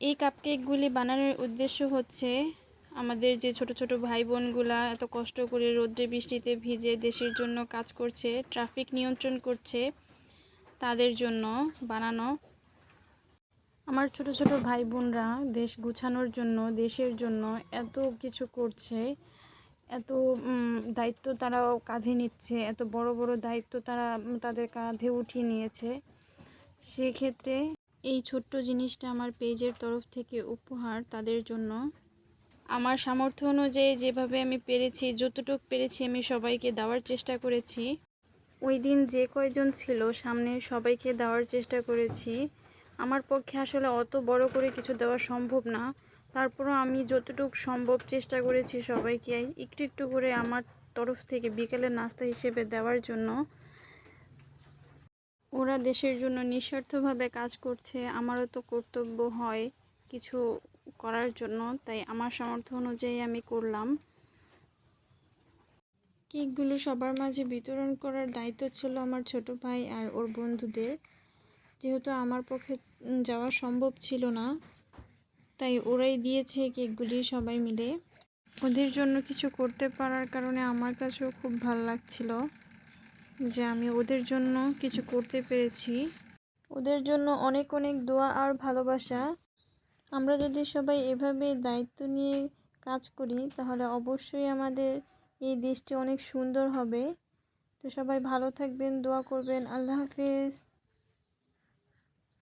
এই কাপকেকগুলি বানানোর উদ্দেশ্য হচ্ছে আমাদের যে ছোট ছোট ভাই বোনগুলা এত কষ্ট করে রোদ্রে বৃষ্টিতে ভিজে দেশের জন্য কাজ করছে, ট্রাফিক নিয়ন্ত্রণ করছে, তাদের জন্য বানানো। আমার ছোট ছোট ভাই বোনরা দেশ গুছানোর জন্য, দেশের জন্য এত কিছু করছে, এত দায়িত্ব তারাও কাঁধে নিচ্ছে, এত বড় বড় দায়িত্ব তারা তাদের কাঁধে উঠিয়ে নিয়েছে। সেক্ষেত্রে এই ছোট্ট জিনিসটা আমার পেজের তরফ থেকে উপহার তাদের জন্য। আমার সামর্থ্য অনুযায়ী যেভাবে আমি পেরেছি, যতটুকু পেরেছি আমি সবাইকে দেওয়ার চেষ্টা করেছি। ওই দিন যে কয়জন ছিল সামনে সবাইকে দেওয়ার চেষ্টা করেছি। আমার পক্ষে আসলে অত বড় করে কিছু দেওয়া সম্ভব না, তারপরও আমি যতটুকু সম্ভব চেষ্টা করেছি সবাইকে একটু একটু করে আমার তরফ থেকে বিকেলের নাস্তা হিসেবে দেওয়ার জন্য। ওরা দেশের জন্য নিঃস্বার্থভাবে কাজ করছে, আমারও তো কর্তব্য হয় কিছু করার জন্য, তাই আমার সামর্থ্য অনুযায়ী আমি করলাম। কেকগুলো সবার মাঝে বিতরণ করার দায়িত্ব ছিল আমার ছোট ভাই আর ওর বন্ধুদের। যেহেতু আমার পক্ষে যাওয়া সম্ভব ছিল না, তাই ওরাই দিয়েছে কেকগুলি সবাই মিলে। ওদের জন্য কিছু করতে পারার কারণে আমার কাছেও খুব ভালো লাগছিল যে আমি ওদের জন্য কিছু করতে পেরেছি। ওদের জন্য অনেক অনেক দোয়া আর ভালোবাসা। আমরা যদি সবাই এভাবে দায়িত্ব নিয়ে কাজ করি তাহলে অবশ্যই আমাদের এই দেশটি অনেক সুন্দর হবে। তো সবাই ভালো থাকবেন, দোয়া করবেন। আল্লাহ হাফেজ।